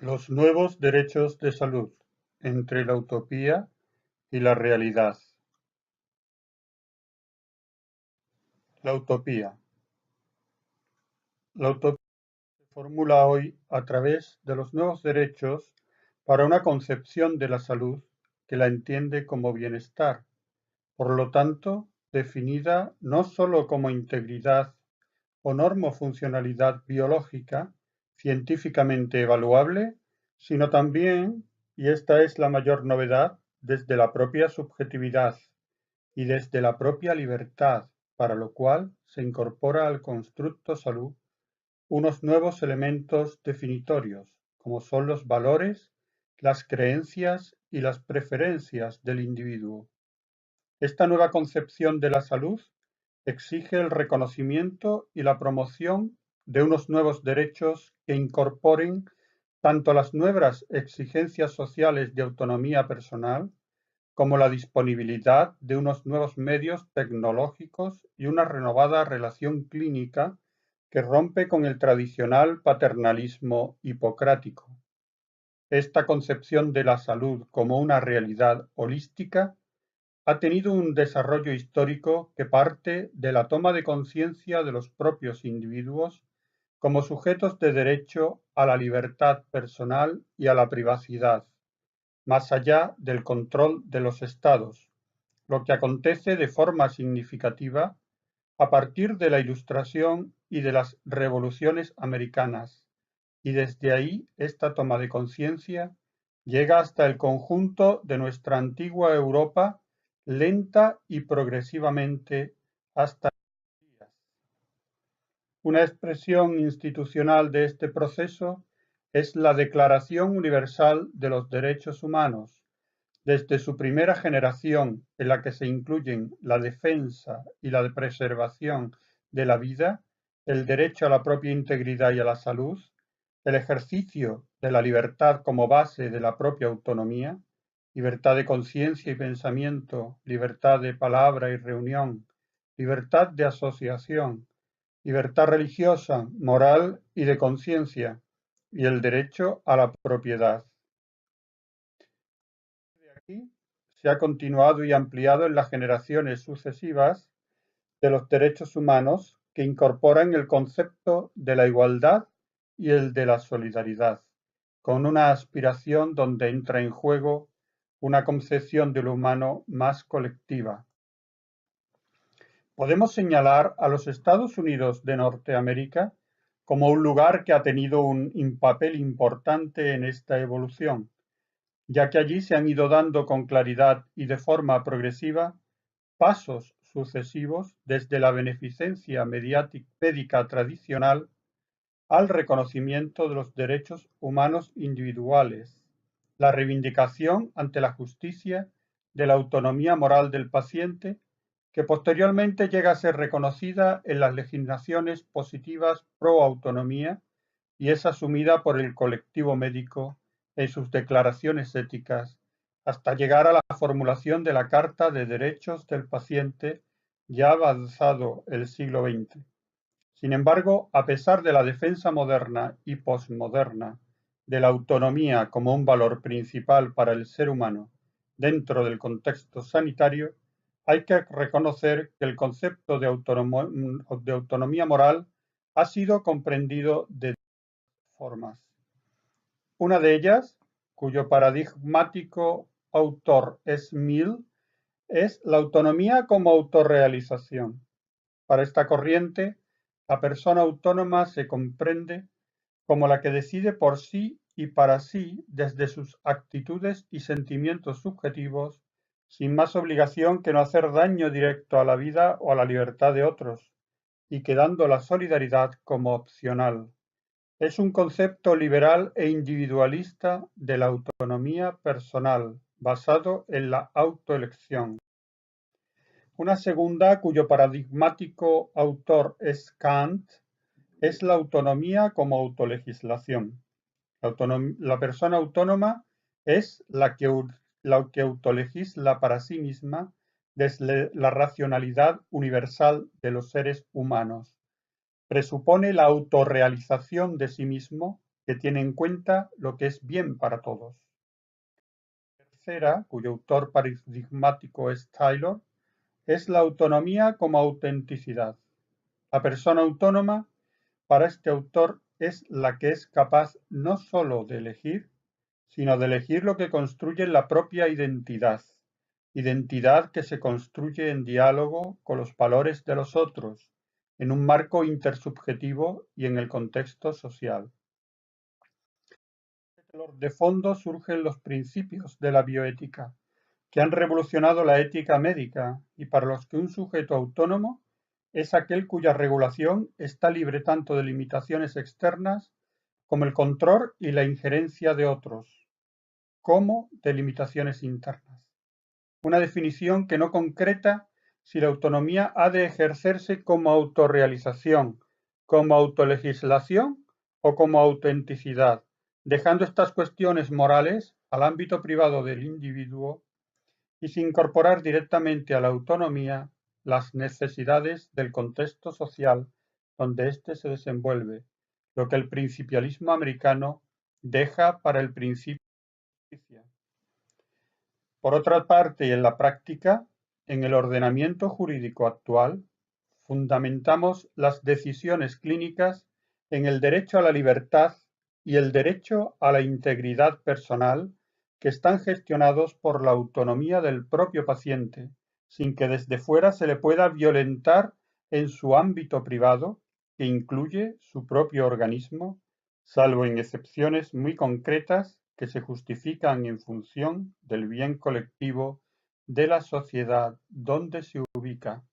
Los nuevos derechos de salud, entre la utopía y la realidad. La utopía. La utopía se formula hoy a través de los nuevos derechos para una concepción de la salud que la entiende como bienestar, por lo tanto, definida no sólo como integridad o normofuncionalidad biológica científicamente evaluable, sino también, y esta es la mayor novedad, desde la propia subjetividad y desde la propia libertad, para lo cual se incorpora al constructo salud unos nuevos elementos definitorios, como son los valores, las creencias y las preferencias del individuo. Esta nueva concepción de la salud exige el reconocimiento y la promoción de unos nuevos derechos que incorporen tanto las nuevas exigencias sociales de autonomía personal como la disponibilidad de unos nuevos medios tecnológicos y una renovada relación clínica que rompe con el tradicional paternalismo hipocrático. Esta concepción de la salud como una realidad holística ha tenido un desarrollo histórico que parte de la toma de conciencia de los propios individuos como sujetos de derecho a la libertad personal y a la privacidad, más allá del control de los estados, lo que acontece de forma significativa a partir de la Ilustración y de las revoluciones americanas, y desde ahí esta toma de conciencia llega hasta el conjunto de nuestra antigua Europa, lenta y progresivamente hasta nuestros días. Una expresión institucional de este proceso es la Declaración Universal de los Derechos Humanos, desde su primera generación, en la que se incluyen la defensa y la preservación de la vida, el derecho a la propia integridad y a la salud, el ejercicio de la libertad como base de la propia autonomía, libertad de conciencia y pensamiento, libertad de palabra y reunión, libertad de asociación, libertad religiosa, moral y de conciencia, y el derecho a la propiedad. De aquí se ha continuado y ampliado en las generaciones sucesivas de los derechos humanos que incorporan el concepto de la igualdad y el de la solidaridad, con una aspiración donde entra en juego una concepción de lo humano más colectiva. Podemos señalar a los Estados Unidos de Norteamérica como un lugar que ha tenido un papel importante en esta evolución, ya que allí se han ido dando con claridad y de forma progresiva pasos sucesivos desde la beneficencia médica tradicional al reconocimiento de los derechos humanos individuales, la reivindicación ante la justicia de la autonomía moral del paciente, que posteriormente llega a ser reconocida en las legislaciones positivas pro autonomía y es asumida por el colectivo médico en sus declaraciones éticas, hasta llegar a la formulación de la Carta de Derechos del Paciente ya avanzado el siglo XX. Sin embargo, a pesar de la defensa moderna y posmoderna de la autonomía como un valor principal para el ser humano dentro del contexto sanitario, hay que reconocer que el concepto de autonomía moral ha sido comprendido de formas. Una de ellas, cuyo paradigmático autor es Mill, es la autonomía como autorrealización. Para esta corriente, la persona autónoma se comprende como la que decide por sí y para sí desde sus actitudes y sentimientos subjetivos, sin más obligación que no hacer daño directo a la vida o a la libertad de otros, y quedando la solidaridad como opcional. Es un concepto liberal e individualista de la autonomía personal, basado en la autoelección. Una segunda, cuyo paradigmático autor es Kant, es la autonomía como autolegislación. La persona autónoma es la que autolegisla para sí misma desde la racionalidad universal de los seres humanos. Presupone la autorrealización de sí mismo que tiene en cuenta lo que es bien para todos. Tercera, cuyo autor paradigmático es Taylor, es la autonomía como autenticidad. La persona autónoma, para este autor, es la que es capaz no sólo de elegir, sino de elegir lo que construye la propia identidad, identidad que se construye en diálogo con los valores de los otros, en un marco intersubjetivo y en el contexto social. De fondo surgen los principios de la bioética, que han revolucionado la ética médica y para los que un sujeto autónomo es aquel cuya regulación está libre tanto de limitaciones externas como el control y la injerencia de otros, como de limitaciones internas. Una definición que no concreta si la autonomía ha de ejercerse como autorrealización, como autolegislación o como autenticidad, dejando estas cuestiones morales al ámbito privado del individuo y sin incorporar directamente a la autonomía las necesidades del contexto social donde éste se desenvuelve, lo que el principialismo americano deja para el principio de justicia. Por otra parte, y en la práctica, en el ordenamiento jurídico actual, fundamentamos las decisiones clínicas en el derecho a la libertad y el derecho a la integridad personal, que están gestionados por la autonomía del propio paciente, sin que desde fuera se le pueda violentar en su ámbito privado, que incluye su propio organismo, salvo en excepciones muy concretas que se justifican en función del bien colectivo de la sociedad donde se ubica.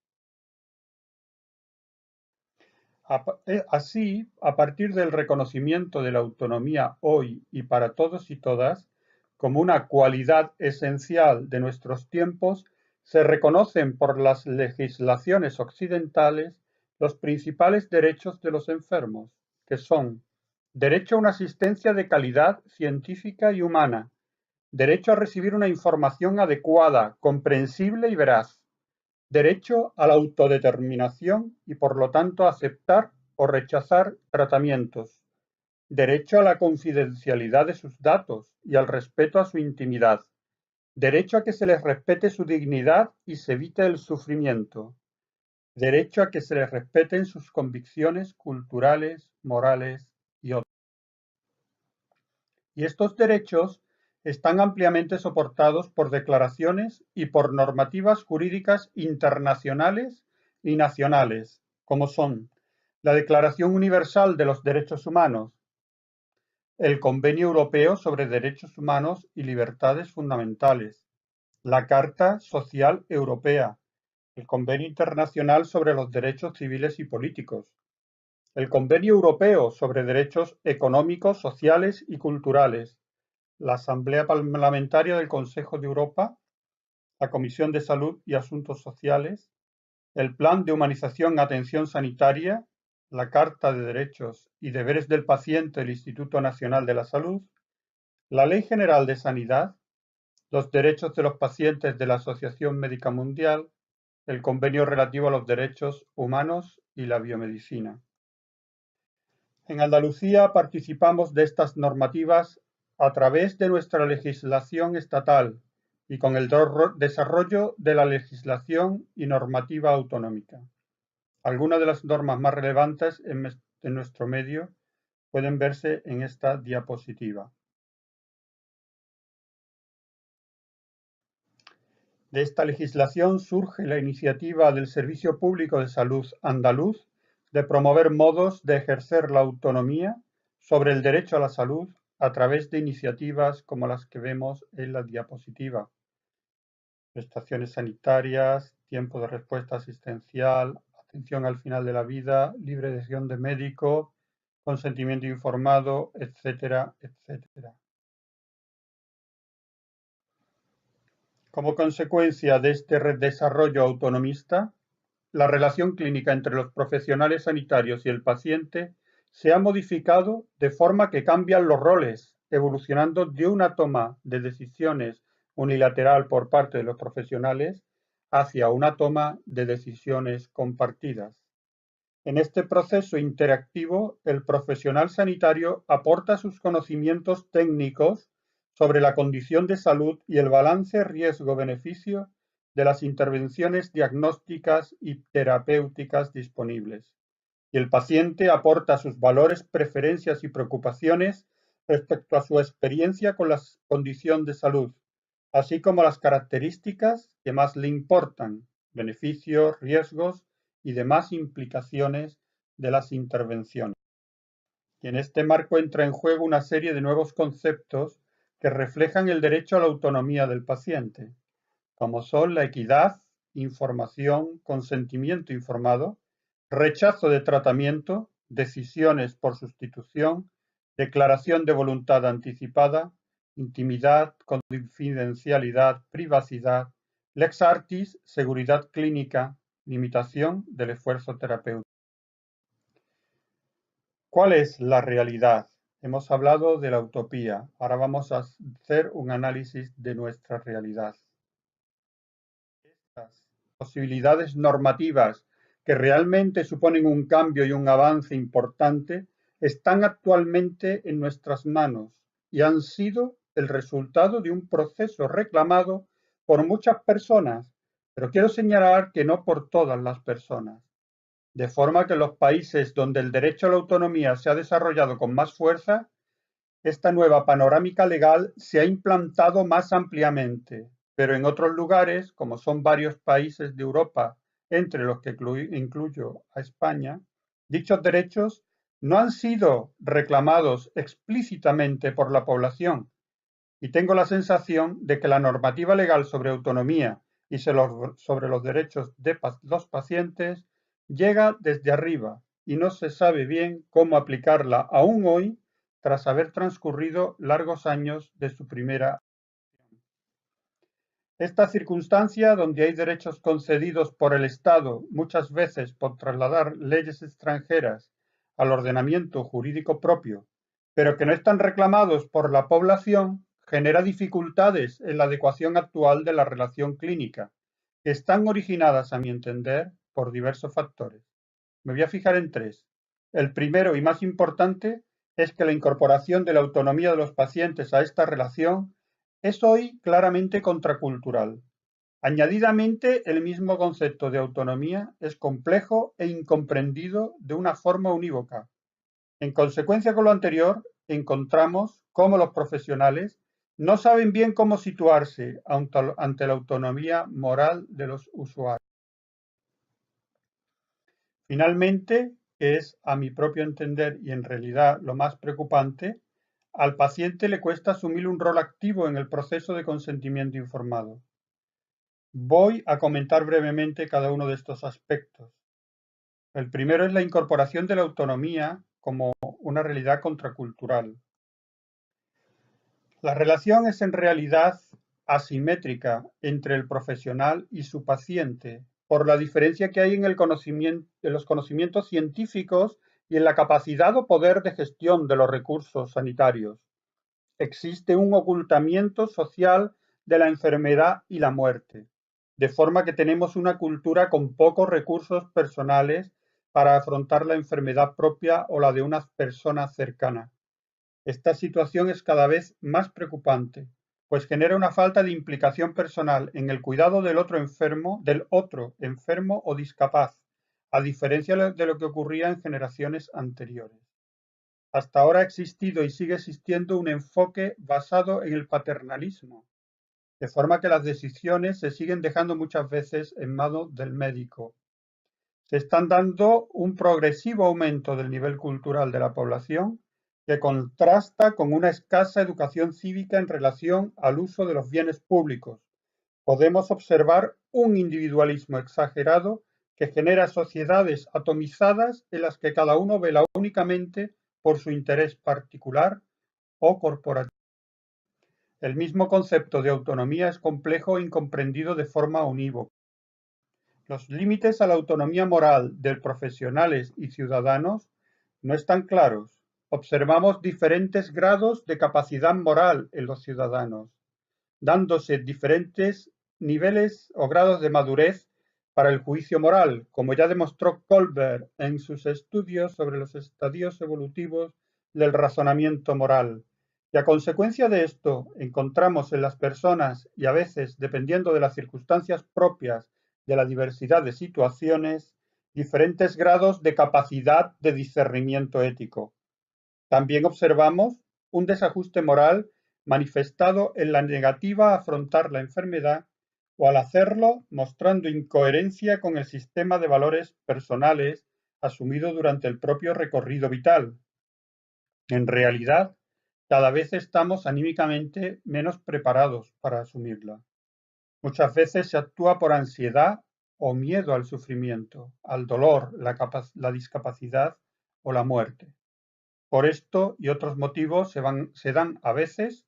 Así, a partir del reconocimiento de la autonomía hoy y para todos y todas, como una cualidad esencial de nuestros tiempos, se reconocen por las legislaciones occidentales los principales derechos de los enfermos, que son derecho a una asistencia de calidad científica y humana, derecho a recibir una información adecuada, comprensible y veraz, derecho a la autodeterminación y por lo tanto a aceptar o rechazar tratamientos, derecho a la confidencialidad de sus datos y al respeto a su intimidad, derecho a que se les respete su dignidad y se evite el sufrimiento, derecho a que se les respeten sus convicciones culturales, morales y otros. Y estos derechos están ampliamente soportados por declaraciones y por normativas jurídicas internacionales y nacionales, como son la Declaración Universal de los Derechos Humanos, el Convenio Europeo sobre Derechos Humanos y Libertades Fundamentales, la Carta Social Europea, el Convenio Internacional sobre los Derechos Civiles y Políticos, el Convenio Europeo sobre Derechos Económicos, Sociales y Culturales, la Asamblea Parlamentaria del Consejo de Europa, la Comisión de Salud y Asuntos Sociales, el Plan de Humanización y Atención Sanitaria, la Carta de Derechos y Deberes del Paciente del Instituto Nacional de la Salud, la Ley General de Sanidad, los derechos de los pacientes de la Asociación Médica Mundial, el convenio relativo a los derechos humanos y la biomedicina. En Andalucía participamos de estas normativas a través de nuestra legislación estatal y con el desarrollo de la legislación y normativa autonómica. Algunas de las normas más relevantes en nuestro medio pueden verse en esta diapositiva. De esta legislación surge la iniciativa del Servicio Público de Salud andaluz de promover modos de ejercer la autonomía sobre el derecho a la salud a través de iniciativas como las que vemos en la diapositiva. Prestaciones sanitarias, tiempo de respuesta asistencial, atención al final de la vida, libre decisión de médico, consentimiento informado, etcétera, etcétera. Como consecuencia de este desarrollo autonomista, la relación clínica entre los profesionales sanitarios y el paciente se ha modificado de forma que cambian los roles, evolucionando de una toma de decisiones unilateral por parte de los profesionales hacia una toma de decisiones compartidas. En este proceso interactivo, el profesional sanitario aporta sus conocimientos técnicos sobre la condición de salud y el balance riesgo-beneficio de las intervenciones diagnósticas y terapéuticas disponibles. Y el paciente aporta sus valores, preferencias y preocupaciones respecto a su experiencia con la condición de salud, así como las características que más le importan, beneficios, riesgos y demás implicaciones de las intervenciones. Y en este marco entra en juego una serie de nuevos conceptos que reflejan el derecho a la autonomía del paciente, como son la equidad, información, consentimiento informado, rechazo de tratamiento, decisiones por sustitución, declaración de voluntad anticipada, intimidad, confidencialidad, privacidad, lex artis, seguridad clínica, limitación del esfuerzo terapéutico. ¿Cuál es la realidad? Hemos hablado de la utopía, ahora vamos a hacer un análisis de nuestra realidad. Estas posibilidades normativas que realmente suponen un cambio y un avance importante están actualmente en nuestras manos y han sido el resultado de un proceso reclamado por muchas personas, pero quiero señalar que no por todas las personas. De forma que en los países donde el derecho a la autonomía se ha desarrollado con más fuerza, esta nueva panorámica legal se ha implantado más ampliamente, pero en otros lugares, como son varios países de Europa, entre los que incluyo a España, dichos derechos no han sido reclamados explícitamente por la población, y tengo la sensación de que la normativa legal sobre autonomía y sobre los derechos de los pacientes llega desde arriba y no se sabe bien cómo aplicarla aún hoy tras haber transcurrido largos años de su primera. Esta circunstancia, donde hay derechos concedidos por el Estado, muchas veces por trasladar leyes extranjeras al ordenamiento jurídico propio, pero que no están reclamados por la población, genera dificultades en la adecuación actual de la relación clínica, que están originadas, a mi entender, por diversos factores. Me voy a fijar en tres. El primero y más importante es que la incorporación de la autonomía de los pacientes a esta relación es hoy claramente contracultural. Añadidamente, el mismo concepto de autonomía es complejo e incomprendido de una forma unívoca. En consecuencia con lo anterior, encontramos cómo los profesionales no saben bien cómo situarse ante la autonomía moral de los usuarios. Finalmente, que es a mi propio entender y en realidad lo más preocupante, al paciente le cuesta asumir un rol activo en el proceso de consentimiento informado. Voy a comentar brevemente cada uno de estos aspectos. El primero es la incorporación de la autonomía como una realidad contracultural. La relación es en realidad asimétrica entre el profesional y su paciente, por la diferencia que hay en los conocimientos científicos y en la capacidad o poder de gestión de los recursos sanitarios. Existe un ocultamiento social de la enfermedad y la muerte, de forma que tenemos una cultura con pocos recursos personales para afrontar la enfermedad propia o la de una persona cercana. Esta situación es cada vez más preocupante, pues genera una falta de implicación personal en el cuidado del otro enfermo o discapaz, a diferencia de lo que ocurría en generaciones anteriores. Hasta ahora ha existido y sigue existiendo un enfoque basado en el paternalismo, de forma que las decisiones se siguen dejando muchas veces en manos del médico. Se están dando un progresivo aumento del nivel cultural de la población que contrasta con una escasa educación cívica en relación al uso de los bienes públicos. Podemos observar un individualismo exagerado que genera sociedades atomizadas en las que cada uno vela únicamente por su interés particular o corporativo. El mismo concepto de autonomía es complejo e incomprendido de forma unívoca. Los límites a la autonomía moral de profesionales y ciudadanos no están claros. Observamos diferentes grados de capacidad moral en los ciudadanos, dándose diferentes niveles o grados de madurez para el juicio moral, como ya demostró Kohlberg en sus estudios sobre los estadios evolutivos del razonamiento moral. Y a consecuencia de esto, encontramos en las personas, y a veces, dependiendo de las circunstancias propias de la diversidad de situaciones, diferentes grados de capacidad de discernimiento ético. También observamos un desajuste moral manifestado en la negativa a afrontar la enfermedad o al hacerlo mostrando incoherencia con el sistema de valores personales asumido durante el propio recorrido vital. En realidad, cada vez estamos anímicamente menos preparados para asumirla. Muchas veces se actúa por ansiedad o miedo al sufrimiento, al dolor, la discapacidad o la muerte. Por esto y otros motivos se dan a veces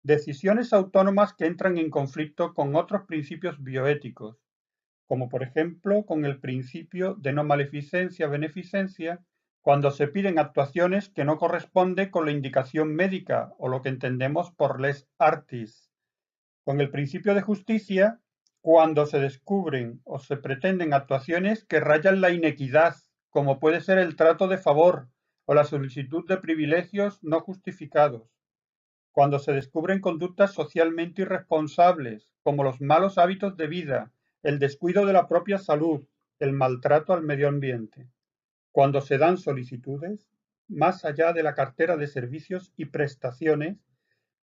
decisiones autónomas que entran en conflicto con otros principios bioéticos, como por ejemplo con el principio de no maleficencia-beneficencia, cuando se piden actuaciones que no corresponden con la indicación médica o lo que entendemos por les artis, con el principio de justicia, cuando se descubren o se pretenden actuaciones que rayan la inequidad, como puede ser el trato de favor o la solicitud de privilegios no justificados, cuando se descubren conductas socialmente irresponsables, como los malos hábitos de vida, el descuido de la propia salud, el maltrato al medio ambiente, cuando se dan solicitudes más allá de la cartera de servicios y prestaciones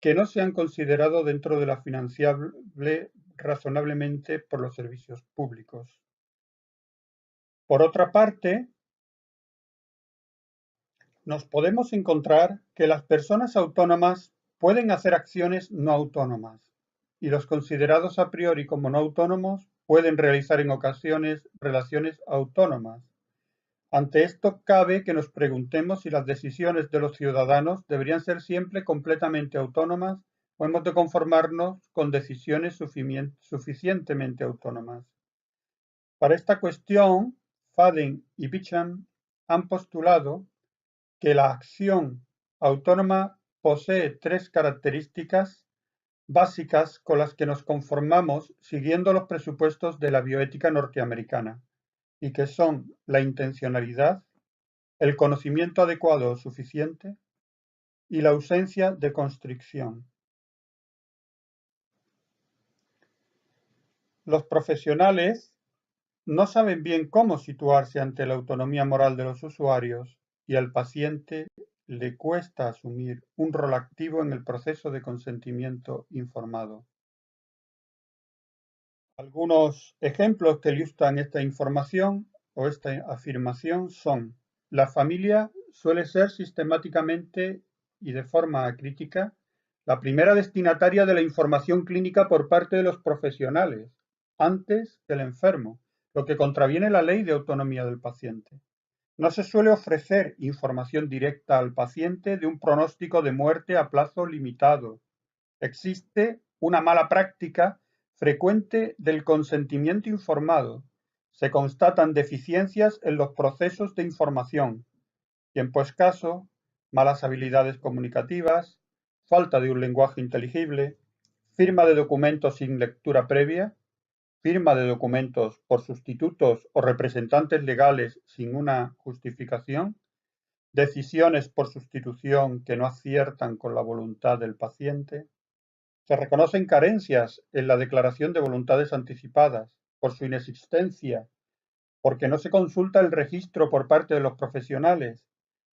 que no se han considerado dentro de la financiable razonablemente por los servicios públicos. Por otra parte, nos podemos encontrar que las personas autónomas pueden hacer acciones no autónomas y los considerados a priori como no autónomos pueden realizar en ocasiones relaciones autónomas. Ante esto, cabe que nos preguntemos si las decisiones de los ciudadanos deberían ser siempre completamente autónomas o hemos de conformarnos con decisiones suficientemente autónomas. Para esta cuestión, Faden y Bicham han postulado que la acción autónoma posee tres características básicas con las que nos conformamos siguiendo los presupuestos de la bioética norteamericana, y que son la intencionalidad, el conocimiento adecuado o suficiente y la ausencia de constricción. Los profesionales no saben bien cómo situarse ante la autonomía moral de los usuarios y al paciente le cuesta asumir un rol activo en el proceso de consentimiento informado. Algunos ejemplos que ilustran esta información o esta afirmación son: la familia suele ser sistemáticamente y de forma crítica la primera destinataria de la información clínica por parte de los profesionales, antes que el enfermo, lo que contraviene la ley de autonomía del paciente. No se suele ofrecer información directa al paciente de un pronóstico de muerte a plazo limitado. Existe una mala práctica frecuente del consentimiento informado. Se constatan deficiencias en los procesos de información, tiempo escaso, malas habilidades comunicativas, falta de un lenguaje inteligible, firma de documentos sin lectura previa, firma de documentos por sustitutos o representantes legales sin una justificación, decisiones por sustitución que no aciertan con la voluntad del paciente. Se reconocen carencias en la declaración de voluntades anticipadas por su inexistencia, porque no se consulta el registro por parte de los profesionales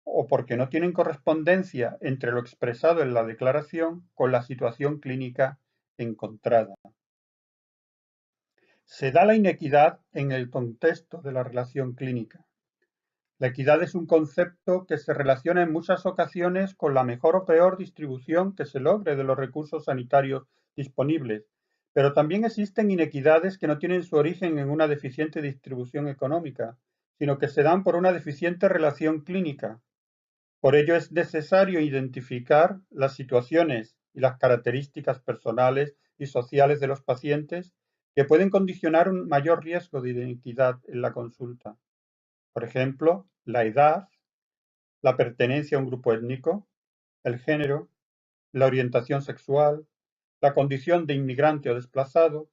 o porque no tienen correspondencia entre lo expresado en la declaración con la situación clínica encontrada. Se da la inequidad en el contexto de la relación clínica. La equidad es un concepto que se relaciona en muchas ocasiones con la mejor o peor distribución que se logre de los recursos sanitarios disponibles, pero también existen inequidades que no tienen su origen en una deficiente distribución económica, sino que se dan por una deficiente relación clínica. Por ello es necesario identificar las situaciones y las características personales y sociales de los pacientes que pueden condicionar un mayor riesgo de inequidad en la consulta. Por ejemplo, la edad, la pertenencia a un grupo étnico, el género, la orientación sexual, la condición de inmigrante o desplazado,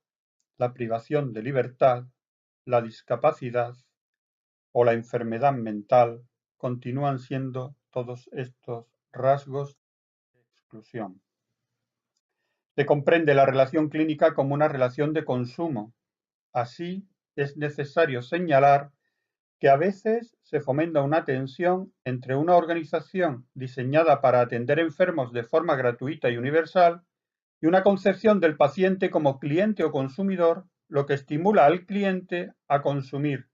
la privación de libertad, la discapacidad o la enfermedad mental continúan siendo todos estos rasgos de exclusión. Se comprende la relación clínica como una relación de consumo. Así, es necesario señalar que a veces se fomenta una tensión entre una organización diseñada para atender enfermos de forma gratuita y universal y una concepción del paciente como cliente o consumidor, lo que estimula al cliente a consumir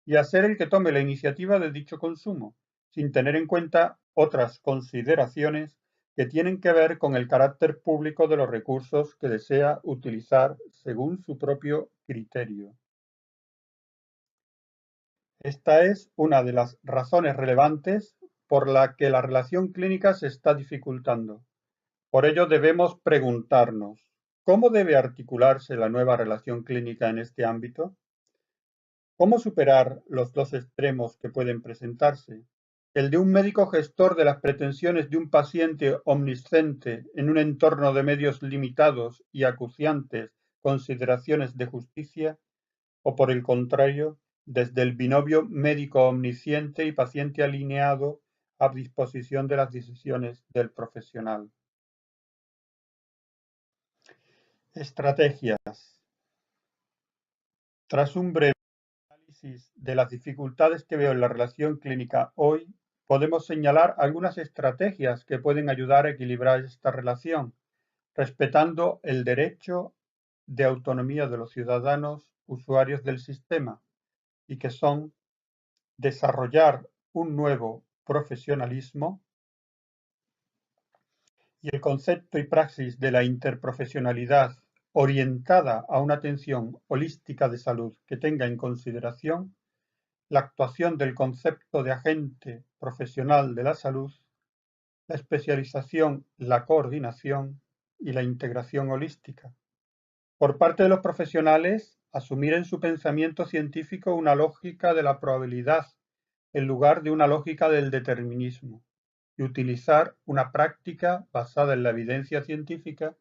y a ser el que tome la iniciativa de dicho consumo, sin tener en cuenta otras consideraciones que tienen que ver con el carácter público de los recursos que desea utilizar según su propio criterio. Esta es una de las razones relevantes por la que la relación clínica se está dificultando. Por ello debemos preguntarnos, ¿cómo debe articularse la nueva relación clínica en este ámbito? ¿Cómo superar los dos extremos que pueden presentarse? El de un médico gestor de las pretensiones de un paciente omnisciente en un entorno de medios limitados y acuciantes consideraciones de justicia, o por el contrario, desde el binomio médico omnisciente y paciente alineado a disposición de las decisiones del profesional. Estrategias. Tras un breve análisis de las dificultades que veo en la relación clínica hoy, podemos señalar algunas estrategias que pueden ayudar a equilibrar esta relación, respetando el derecho de autonomía de los ciudadanos usuarios del sistema, y que son desarrollar un nuevo profesionalismo y el concepto y praxis de la interprofesionalidad orientada a una atención holística de salud que tenga en consideración la actuación del concepto de agente profesional de la salud, la especialización, la coordinación y la integración holística. Por parte de los profesionales, asumir en su pensamiento científico una lógica de la probabilidad en lugar de una lógica del determinismo y utilizar una práctica basada en la evidencia científica,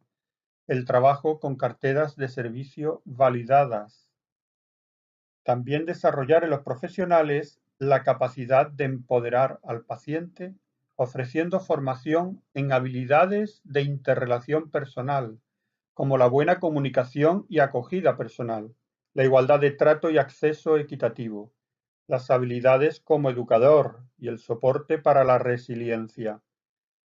el trabajo con carteras de servicio validadas. También desarrollar en los profesionales la capacidad de empoderar al paciente, ofreciendo formación en habilidades de interrelación personal, como la buena comunicación y acogida personal, la igualdad de trato y acceso equitativo, las habilidades como educador y el soporte para la resiliencia.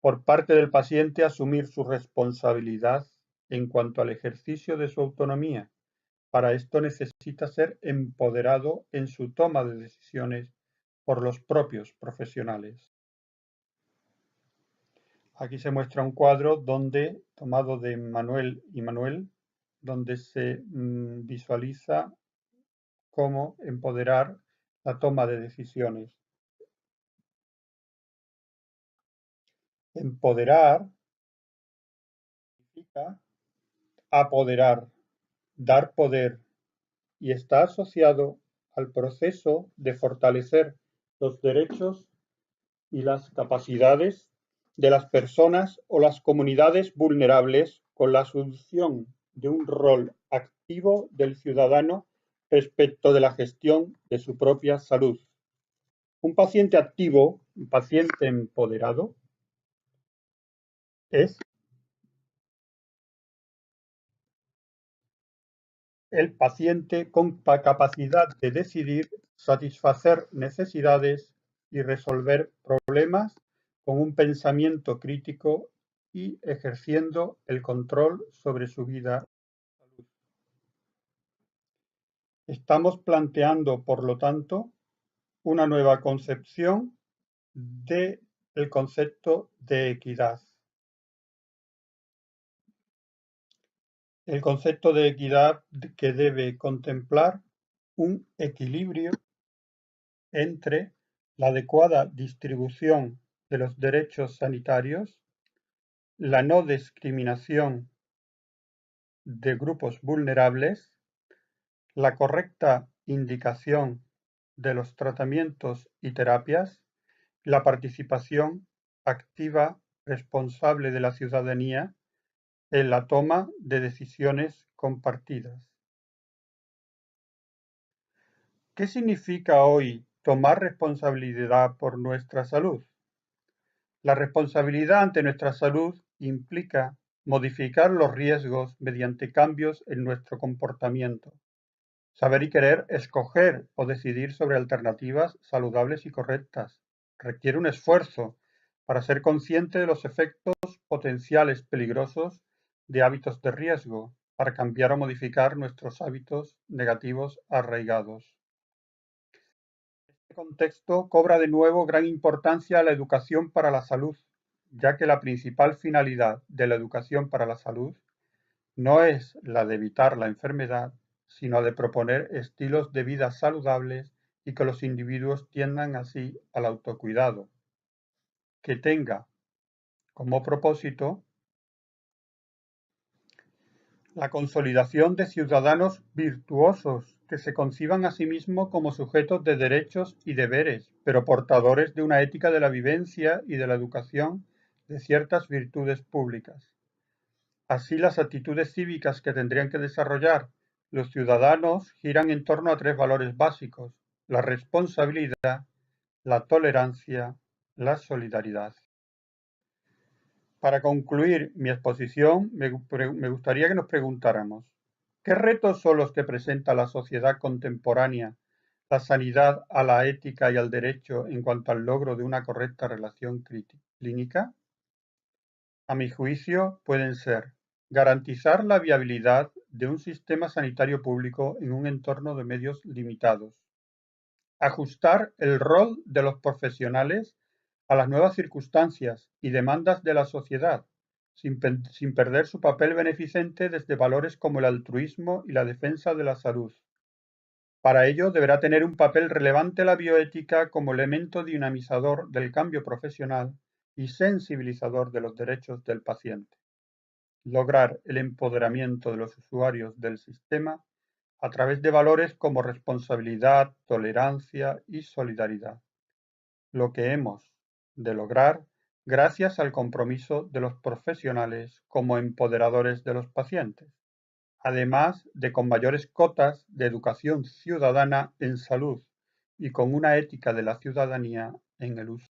Por parte del paciente, asumir su responsabilidad en cuanto al ejercicio de su autonomía. Para esto necesita ser empoderado en su toma de decisiones por los propios profesionales. Aquí se muestra un cuadro tomado de Manuel y Manuel, donde se visualiza cómo empoderar la toma de decisiones. Empoderar significa apoderar, dar poder, y está asociado al proceso de fortalecer los derechos y las capacidades de las personas o las comunidades vulnerables con la asunción de un rol activo del ciudadano respecto de la gestión de su propia salud. Un paciente activo, un paciente empoderado, es el paciente con capacidad de decidir, satisfacer necesidades y resolver problemas con un pensamiento crítico y ejerciendo el control sobre su vida. Estamos planteando, por lo tanto, una nueva concepción del concepto de equidad. El concepto de equidad que debe contemplar un equilibrio entre la adecuada distribución de los derechos sanitarios, la no discriminación de grupos vulnerables, la correcta indicación de los tratamientos y terapias, la participación activa responsable de la ciudadanía en la toma de decisiones compartidas. ¿Qué significa hoy tomar responsabilidad por nuestra salud? La responsabilidad ante nuestra salud implica modificar los riesgos mediante cambios en nuestro comportamiento. Saber y querer escoger o decidir sobre alternativas saludables y correctas requiere un esfuerzo para ser consciente de los efectos potenciales peligrosos de hábitos de riesgo, para cambiar o modificar nuestros hábitos negativos arraigados. En este contexto cobra de nuevo gran importancia la educación para la salud, ya que la principal finalidad de la educación para la salud no es la de evitar la enfermedad, sino de proponer estilos de vida saludables y que los individuos tiendan así al autocuidado, que tenga como propósito la consolidación de ciudadanos virtuosos que se conciban a sí mismos como sujetos de derechos y deberes, pero portadores de una ética de la vivencia y de la educación de ciertas virtudes públicas. Así, las actitudes cívicas que tendrían que desarrollar los ciudadanos giran en torno a tres valores básicos: la responsabilidad, la tolerancia, la solidaridad. Para concluir mi exposición, me gustaría que nos preguntáramos: ¿qué retos son los que presenta la sociedad contemporánea, la sanidad a la ética y al derecho en cuanto al logro de una correcta relación clínica? A mi juicio, pueden ser: garantizar la viabilidad de un sistema sanitario público en un entorno de medios limitados; ajustar el rol de los profesionales a las nuevas circunstancias y demandas de la sociedad, sin perder su papel beneficente desde valores como el altruismo y la defensa de la salud. Para ello, deberá tener un papel relevante la bioética como elemento dinamizador del cambio profesional y sensibilizador de los derechos del paciente. Lograr el empoderamiento de los usuarios del sistema a través de valores como responsabilidad, tolerancia y solidaridad, lo que hemos de lograr gracias al compromiso de los profesionales como empoderadores de los pacientes, además de con mayores cotas de educación ciudadana en salud y con una ética de la ciudadanía en el uso